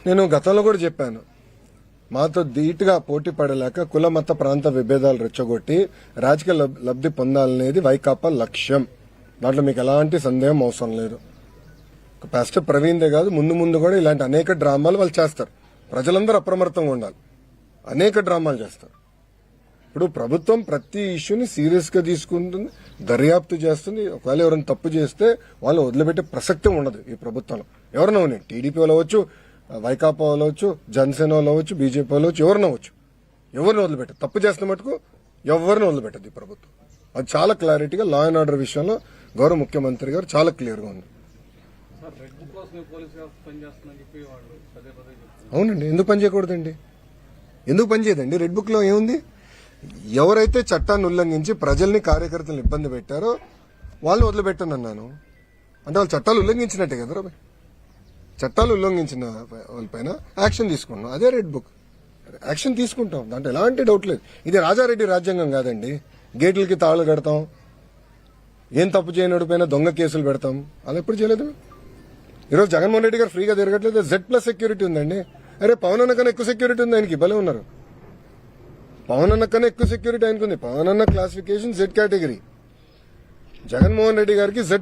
నేను గతంలో కూడా చెప్పాను, మాతో ధీటుగా పోటీ పడలేక కుల మత ప్రాంత విభేదాలు రెచ్చగొట్టి రాజకీయ లబ్ధి పొందాలనేది వైకాపా లక్ష్యం. దాంట్లో మీకు ఎలాంటి సందేహం అవసరం లేదు. పాస్టర్ ప్రవీణ్దే కాదు, ముందు ముందు కూడా ఇలాంటి అనేక డ్రామాలు వాళ్ళు చేస్తారు. ప్రజలందరూ అప్రమత్తంగా ఉండాలి. అనేక డ్రామాలు చేస్తారు. ఇప్పుడు ప్రభుత్వం ప్రతి ఇష్యూని సీరియస్ గా తీసుకుంటుంది, దర్యాప్తు చేస్తుంది. ఒకవేళ ఎవరైనా తప్పు చేస్తే వాళ్ళు వదిలిపెట్టే ప్రసక్తి ఉండదు ఈ ప్రభుత్వంలో. ఎవరైనా ఉన్నాయి, టీడీపీ వాళ్ళు అవ్వచ్చు, వైకాపా వాళ్ళు అవ్వచ్చు, జనసేన వాళ్ళు అవ్వచ్చు, బీజేపీ వాళ్ళు అవ్వచ్చు, ఎవరిని అవ్వచ్చు. ఎవరిని వదిలిపెట్టదు. తప్పు చేస్తున్న మటుకు ఎవరిని వదిలిపెట్టదు ఈ ప్రభుత్వం. అది చాలా క్లారిటీగా లా అండ్ ఆర్డర్ విషయంలో గౌరవ ముఖ్యమంత్రి గారు చాలా క్లియర్ గా ఉంది. అవునండి, ఎందుకు పనిచేయకూడదండి? ఎందుకు పనిచేయదండి? రెడ్ బుక్ లో ఏముంది? ఎవరైతే చట్టాన్ని ఉల్లంఘించి ప్రజల్ని కార్యకర్తలను ఇబ్బంది పెట్టారో వాళ్ళు వదిలిపెట్టనన్నాను. అంటే వాళ్ళు చట్టాలు ఉల్లంఘించినట్టే కదా. చట్టాలు ఉల్లంఘించిన వాళ్ళపైన యాక్షన్ తీసుకున్నాం. అదే రెడ్ బుక్. యాక్షన్ తీసుకుంటాం, దాంట్లో ఎలాంటి డౌట్ లేదు. ఇది రాజారెడ్డి రాజ్యాంగం కాదండి. గేట్లకి తాళు కడతాం, ఏం తప్పు చేయనోడి పైన దొంగ కేసులు పెడతాం. అలా ఎప్పుడు చేయలేదు. ఈరోజు జగన్మోహన్ రెడ్డి గారు ఫ్రీగా తిరగట్లేదు. Z+ సెక్యూరిటీ ఉందండి. అరే పవన్ అన్న కన్నా ఎక్కువ సెక్యూరిటీ ఉంది ఆయనకి. భలే ఉన్నారు. పవన్ అన్న కన్నా ఎక్కువ సెక్యూరిటీ ఆయనకు ఉంది. పవన్ అన్న classification Z category, Jaganmohan Reddy గారికి Z+.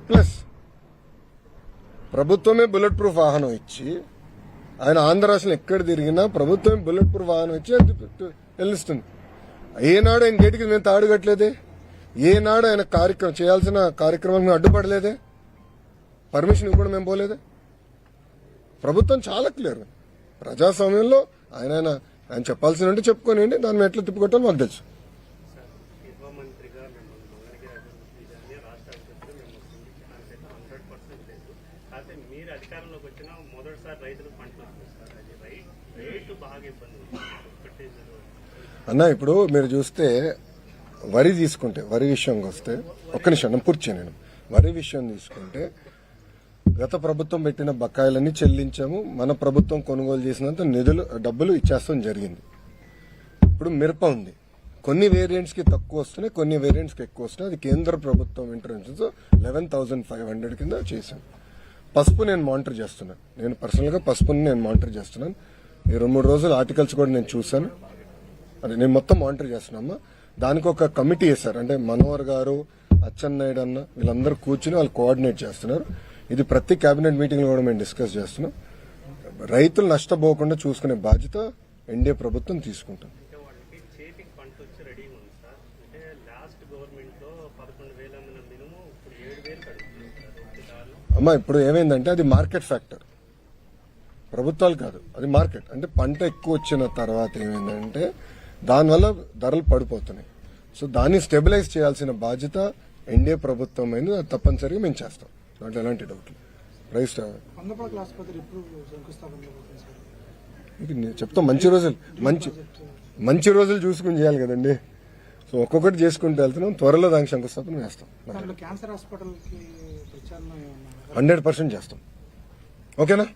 ప్రభుత్వమే బుల్లెట్ ప్రూఫ్ వాహనం ఇచ్చి, ఆయన ఆంధ్ర రాష్ట్రంలో ఎక్కడ తిరిగినా ప్రభుత్వమే బుల్లెట్ ప్రూఫ్ వాహనం ఇచ్చి వెళ్ళిస్తుంది. ఏనాడు ఆయన గేటుకి మేము తాడు కట్టలేదే, ఏనాడు ఆయన చేయాల్సిన కార్యక్రమానికి మేము అడ్డుపడలేదే, పర్మిషన్ ఇవ్వకుండా మేము పోలేదే. ప్రభుత్వం చాలా క్లియర్. ప్రజాస్వామ్యంలో ఆయన చెప్పాల్సిన చెప్పుకోనండి, దాన్ని ఎట్లా తిప్పుకొట్టాలో మాకు తెలుసు. అన్న ఇప్పుడు మీరు చూస్తే వరి తీసుకుంటే, వరి విషయంకి వస్తే, ఒక్క నిమిషం పూర్తి చేయను. వరి విషయం తీసుకుంటే గత ప్రభుత్వం పెట్టిన బకాయిలన్నీ చెల్లించాము. మన ప్రభుత్వం కొనుగోలు చేసినంత డబ్బులు ఇచ్చేస్తాం జరిగింది. ఇప్పుడు మిరప ఉంది. కొన్ని వేరియంట్స్ కి తక్కువ వస్తున్నాయి, కొన్ని వేరియంట్స్ కి ఎక్కువ వస్తున్నాయి. అది కేంద్ర ప్రభుత్వం ఇంటర్వెన్షన్స్ 11,500 కింద చేశాను. పసుపు నేను మానిటర్ చేస్తున్నాను. నేను పర్సనల్ గా పసుపుని నేను మానిటర్ చేస్తున్నాను. ఈ 2-3 రోజులు ఆర్టికల్స్ కూడా నేను చూశాను. అది నేను మొత్తం మానిటర్ చేస్తున్నామా. దానికి ఒక కమిటీ వేశారు. అంటే మనోహర్ గారు, అచ్చెన్నాయుడు అన్న వీళ్ళందరూ కూర్చుని వాళ్ళు కోఆర్డినేట్ చేస్తున్నారు. ఇది ప్రతి కేబినెట్ మీటింగ్ లో కూడా మేము డిస్కస్ చేస్తున్నాం. రైతులు నష్టపోకుండా చూసుకునే బాధ్యత ఎన్డీఏ ప్రభుత్వం తీసుకుంటుంది. అమ్మా ఇప్పుడు ఏమైందంటే అది మార్కెట్ ఫ్యాక్టర్, ప్రభుత్వాలు కాదు, అది మార్కెట్. అంటే పంట ఎక్కువ వచ్చిన తర్వాత ఏమైందంటే దానివల్ల ధరలు పడిపోతున్నాయి. సో దాన్ని స్టెబిలైజ్ చేయాల్సిన బాధ్యత ఎన్డీఏ ప్రభుత్వం అయింది. అది తప్పనిసరిగా మేము చేస్తాం, దాంట్లో ఎలాంటి డౌట్ లేదు. రైస్ చెప్తాం. మంచి రోజులు చూసుకుని చేయాలి కదండి. సో ఒక్కొక్కటి చేసుకుంటూ వెళ్తున్నాం. త్వరలో దానికి శంకుస్థాపన వేస్తాం. 100% చేస్తాం. ఓకేనా?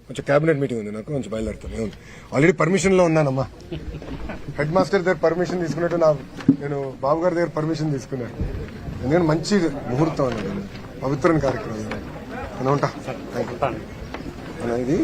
కొంచెం కేబినెట్ మీటింగ్ ఉంది, నాకు కొంచెం బయలుదేరుతాను. ఏముంది, ఆల్రెడీ పర్మిషన్ లో ఉన్నానమ్మా. హెడ్ మాస్టర్ దగ్గర పర్మిషన్ తీసుకున్నట్టు నేను బాబు గారి దగ్గర పర్మిషన్ తీసుకున్నాను. ఎందుకంటే మంచి ముహూర్తం అన్నది, పవిత్రమైన కార్యక్రమం. ఉంటా. ఇది